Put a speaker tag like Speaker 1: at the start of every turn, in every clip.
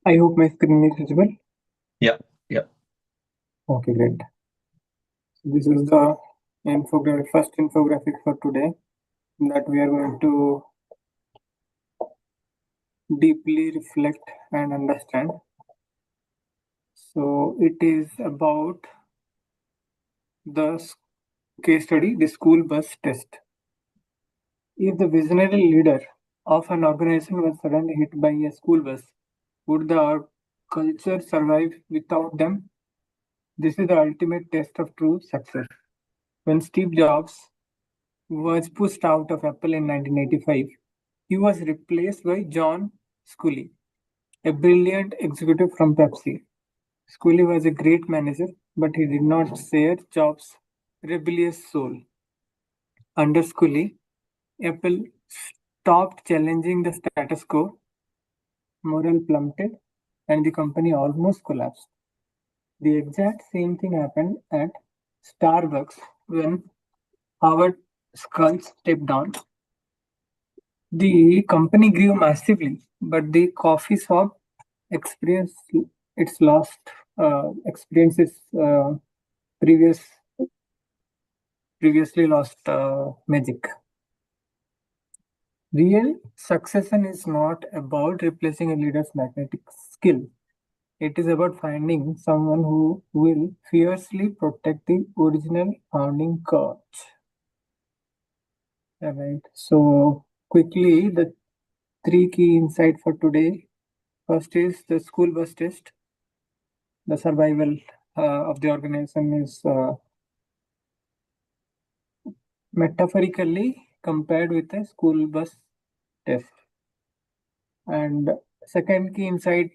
Speaker 1: I hope my screen is visible.
Speaker 2: Yeah, yeah.
Speaker 1: Okay, great. This is the first infographic for today that we are going to deeply reflect and understand. So it is about the case study, the school bus test. If the visionary leader of an organization was suddenly hit by a school bus, would the culture survive without them? This is the ultimate test of true success. When Steve Jobs was pushed out of Apple in 1985, he was replaced by John Sculley, a brilliant executive from Pepsi. Sculley was a great manager, but he did not share Jobs' rebellious soul. Under Sculley, Apple stopped challenging the status quo, morale plummeted, and the company almost collapsed. The exact same thing happened at Starbucks when Howard Schultz stepped down. The company grew massively, but the coffee shop experienced its lost experiences previous previously lost magic. Real succession is not about replacing a leader's magnetic skill. It is about finding someone who will fiercely protect the original founding coach. Alright. So quickly, the three key insight for today. First is the school bus test. The survival of the organization is metaphorically compared with a school bus test. And second key insight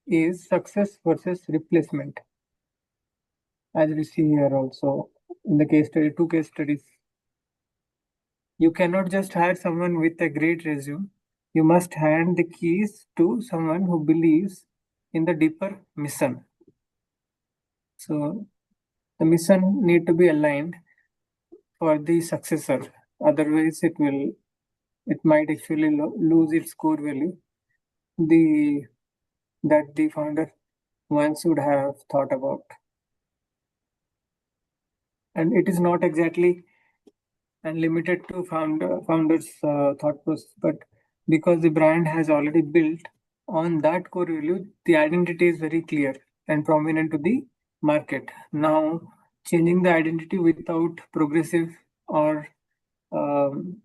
Speaker 1: is success versus replacement. As we see here also in the case study, two case studies. You cannot just hire someone with a great resume. You must hand the keys to someone who believes in the deeper mission. So the mission need to be aligned for the successor. Otherwise, it might actually lose its core value. The that the founder once would have thought about, and it is not exactly and limited to founders thought process, but because the brand has already built on that core value, the identity is very clear and prominent to the market. Now changing the identity without progressive or um,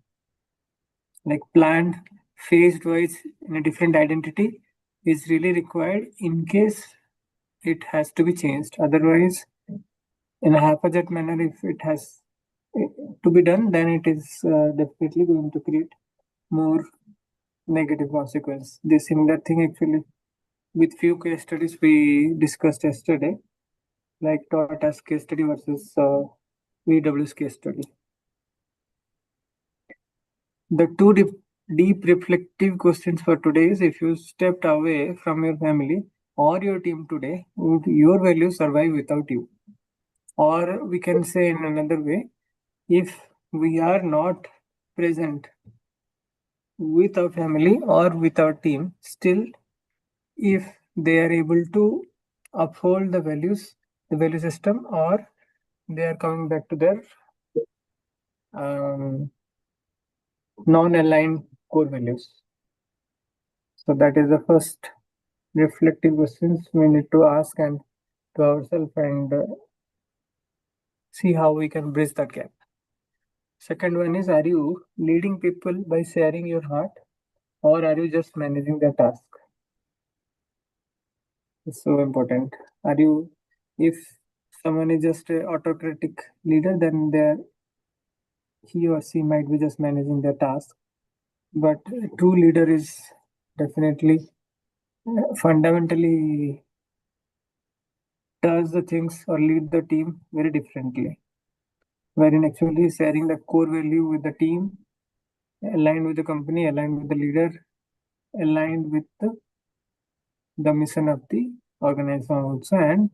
Speaker 1: like planned phased wise in a different identity is really required in case it has to be changed. Otherwise, in a haphazard manner, if it has to be done, then it is definitely going to create more negative consequence. The similar thing actually with few case studies we discussed yesterday, like Toyota's case study versus VW's case study. The two deep reflective questions for today is: if you stepped away from your family or your team today, would your values survive without you? Or we can say in another way, if we are not present with our family or with our team, still, if they are able to uphold the value system, or they are coming back to their um, non-aligned core values. So that is the first reflective questions we need to ask and to ourselves and see how we can bridge that gap. Second one is: are you leading people by sharing your heart, or are you just managing the task? It's so important. Are you, if someone is just an autocratic leader, then he or she might be just managing the task. But a true leader is definitely fundamentally does the things or lead the team very differently. Wherein actually sharing the core value with the team, aligned with the company, aligned with the leader, aligned with the mission of the organization also, and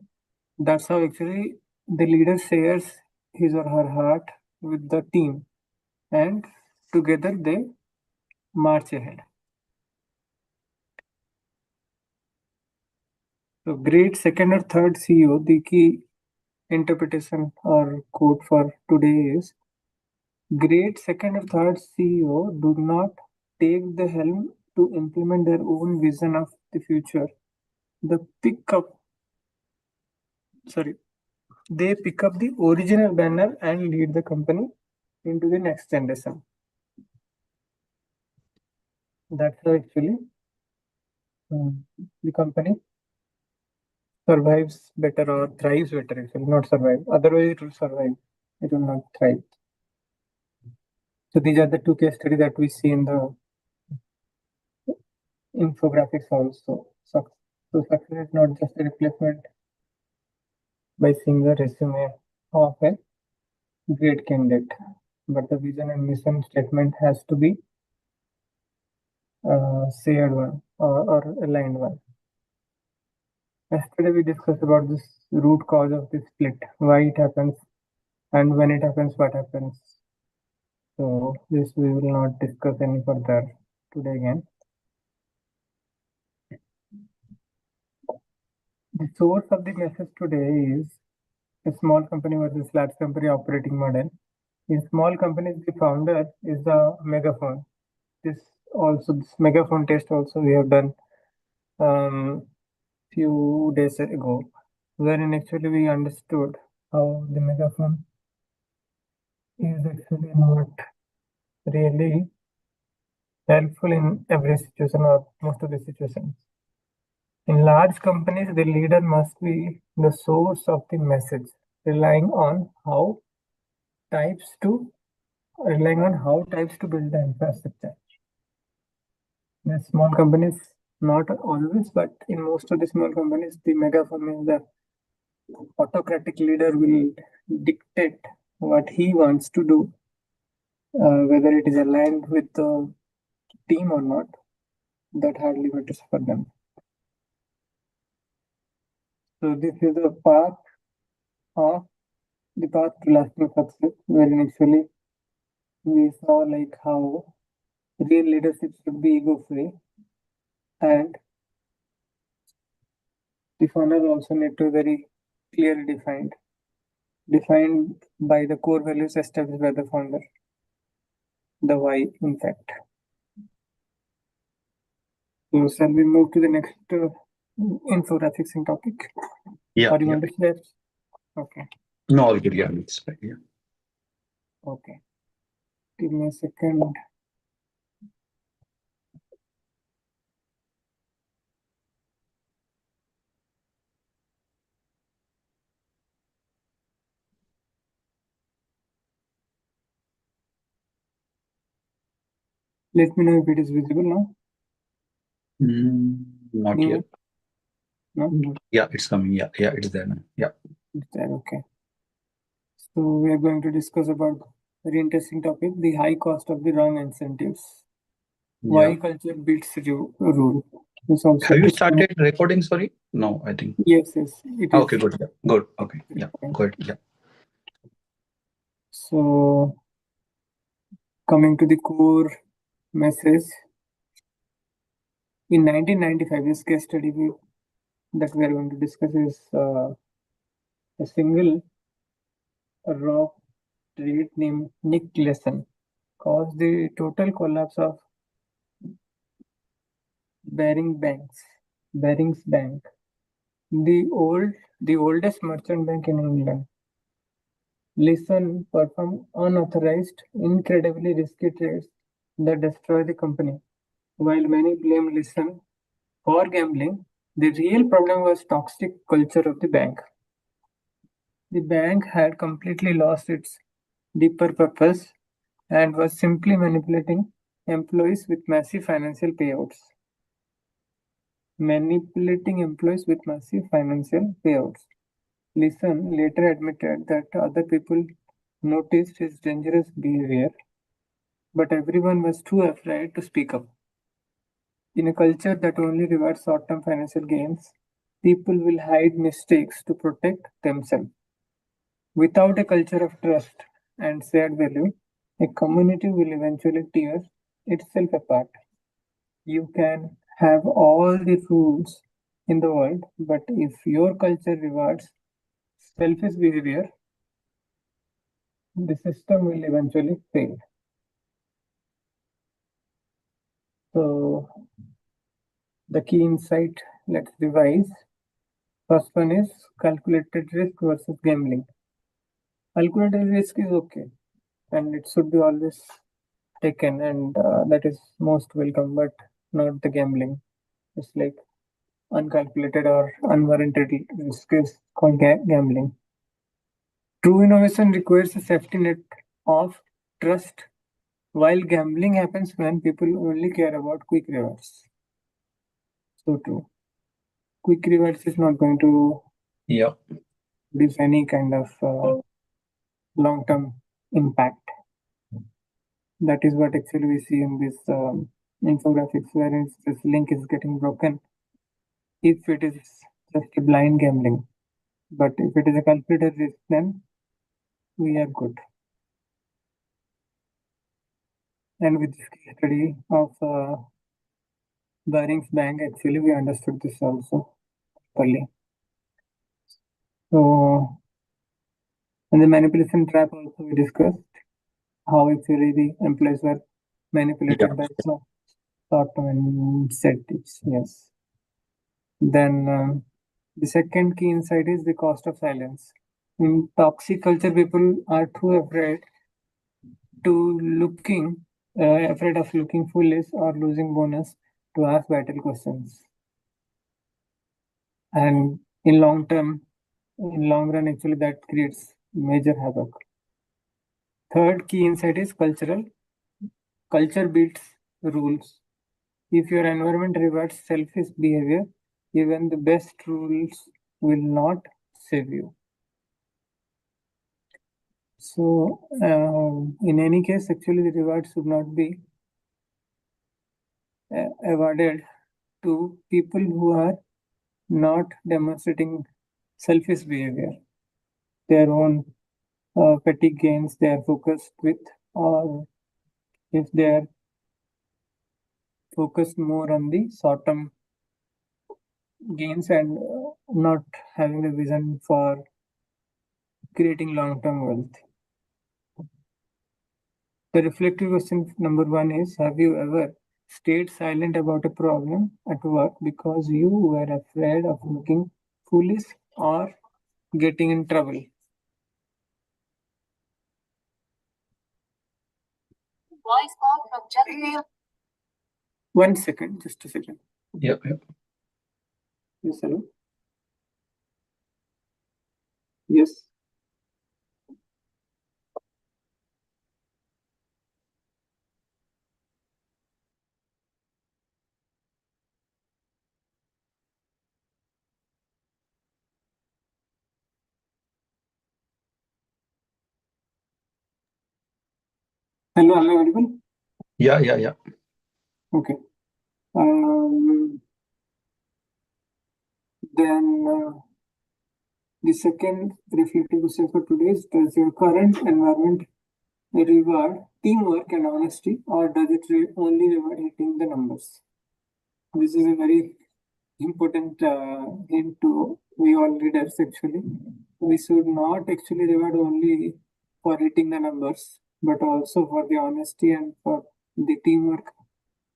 Speaker 1: that's how actually the leader shares his or her heart with the team, and together they march ahead. So grade second or third CEO, the key interpretation or quote for today is grade second or third CEO do not take the helm to implement their own vision of the future. They pick up the original banner and lead the company into the next generation. That's how actually the company survives better or thrives better, actually, not survive. Otherwise, it will survive. It will not thrive. So these are the two case studies that we see in the infographics also. So success is not just a replacement by seeing the resume of a great candidate, but the vision and mission statement has to be shared one or aligned one. Yesterday we discussed about this root cause of this split, why it happens, and when it happens, what happens. So this we will not discuss any further today again. The source of the message today is a small company versus large company operating model. In small companies, the founder is the megaphone. This megaphone test also we have done few days ago, wherein actually we understood how the megaphone is actually not really helpful in every situation or most of the situations. In large companies, the leader must be the source of the message, relying on how types to build the infrastructure. In small companies, not always, but in most of the small companies, the megaphone is the autocratic leader will dictate what he wants to do, whether it is aligned with the team or not. That hardly matters for them. So this is the path to lasting success, wherein actually we saw like how real leadership should be ego-free, and the funnel also need to be very clearly defined by the core values established by the founder, the why, in fact. So shall we move to the next infographics and topic?
Speaker 2: Yeah.
Speaker 1: Or you want to share? Okay.
Speaker 2: No, all good. Yeah, it's fine. Yeah.
Speaker 1: Okay. Give me a second. Let me know if it is visible now.
Speaker 2: Not
Speaker 1: New
Speaker 2: yet.
Speaker 1: one? No?
Speaker 2: Yeah, it's coming. Yeah, it's there now. Yeah.
Speaker 1: It's there, okay. So we are going to discuss about very interesting topic, the high cost of the wrong incentives. Why
Speaker 2: Yeah.
Speaker 1: culture beats rule. This also
Speaker 2: Have you started recording? Sorry. No, I think.
Speaker 1: Yes, it is.
Speaker 2: Okay, good. Yeah. Good. Okay. Yeah.
Speaker 1: Okay.
Speaker 2: Good. Yeah.
Speaker 1: So coming to the core message, in 1995, this case study that we are going to discuss is a single rock trade named Nick Lesson caused the total collapse of Barings Bank, the oldest merchant bank in England. Lesson performed unauthorized, incredibly risky trades that destroy the company. While many blame Lesson for gambling, the real problem was toxic culture of the bank. The bank had completely lost its deeper purpose and was simply manipulating employees with massive financial payouts. Leeson later admitted that other people noticed his dangerous behavior, but everyone was too afraid to speak up. In a culture that only rewards short-term financial gains, people will hide mistakes to protect themselves. Without a culture of trust and shared value, a community will eventually tear itself apart. You can have all the rules in the world, but if your culture rewards selfish behavior, the system will eventually fail. So the key insight, let's revise. First one is calculated risk versus gambling. Calculated risk is okay, and it should be always taken, and that is most welcome, but not the gambling. It's like uncalculated or unwarranted risk is called gambling. True innovation requires a safety net of trust, while gambling happens when people only care about quick rewards. So true. Quick rewards is not going to
Speaker 2: Yeah.
Speaker 1: give any kind of long-term impact. That is what actually we see in this infographics, where this link is getting broken if it is just a blind gambling. But if it is a calculated risk, then we are good. And with this case study of Barings Bank, actually we understood this also properly. So, and the manipulation trap also we discussed how actually the employees were manipulated by short-term incentives. Yes. Then the second key insight is the cost of silence. In toxic culture, people are too afraid afraid of looking foolish or losing bonus to ask vital questions. And in long run, actually that creates major havoc. Third key insight is cultural. Culture beats rules. If your environment rewards selfish behavior, even the best rules will not save you. So, in any case, actually, the reward should not be awarded to people who are not demonstrating selfish behavior, their own petty gains they are focused with, or if they are focused more on the short-term gains and not having a vision for creating long-term wealth. The reflective question number 1 is, have you ever stayed silent about a problem at work because you were afraid of looking foolish or getting in trouble? Voice call from Jagdeep. 1 second, just a second.
Speaker 2: Yeah. Yeah.
Speaker 1: Yes, hello. Yes. Hello, am I audible?
Speaker 2: Yeah. Yeah. Yeah.
Speaker 1: Okay. Then the second reflective question for today is, does your current environment reward teamwork and honesty, or does it only reward hitting the numbers? This is a very important hint to we all leaders actually. We should not actually reward only for hitting the numbers, but also for the honesty and for the teamwork.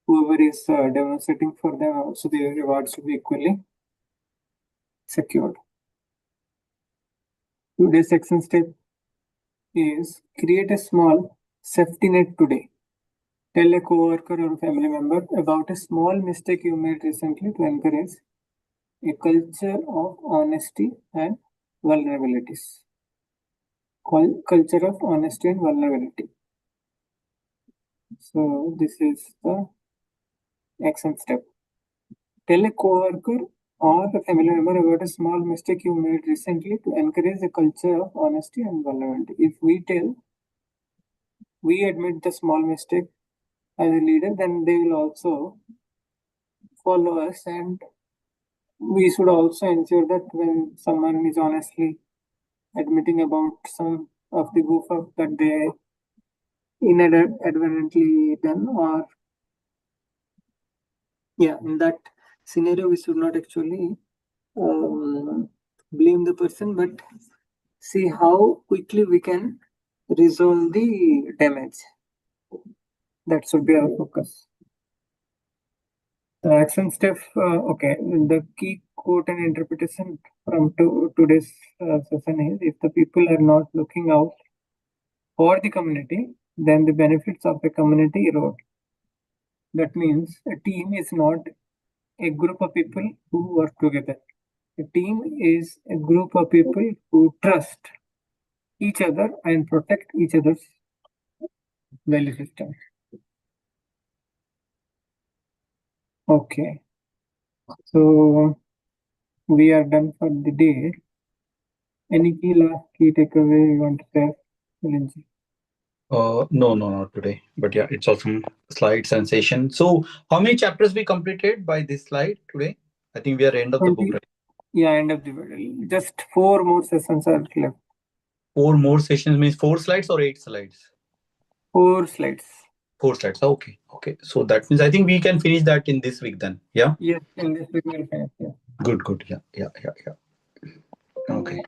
Speaker 1: Whoever is demonstrating for them, also the rewards should be equally secured. Today's action step is create a small safety net today. Tell a coworker or family member about a small mistake you made recently to encourage a culture of honesty and vulnerabilities. Culture of honesty and vulnerability. So this is the action step. Tell a coworker or a family member about a small mistake you made recently to encourage a culture of honesty and vulnerability. If we admit the small mistake as a leader, then they will also follow us, and we should also ensure that when someone is honestly admitting about some of the goof up that they inadvertently done, or in that scenario we should not actually blame the person, but see how quickly we can resolve the damage. That should be our focus. The action step, okay, the key quote and interpretation from today's session is: if the people are not looking out for the community, then the benefits of the community erode. That means a team is not a group of people who work together. A team is a group of people who trust each other and protect each other's value system. Okay, so we are done for the day. Any key takeaway you want to share, Milinji?
Speaker 2: No, not today. But yeah, it's awesome slide sensation. So how many chapters we completed by this slide today? I think we are end of the book,
Speaker 1: 20.
Speaker 2: right?
Speaker 1: Yeah, end of the video. Just 4 more sessions are left.
Speaker 2: 4 more sessions means 4 slides or 8 slides?
Speaker 1: 4 slides.
Speaker 2: 4 slides. Okay. So that means I think we can finish that in this week then. Yeah.
Speaker 1: Yes, in this week we'll finish. Yeah.
Speaker 2: Good. Yeah. Okay.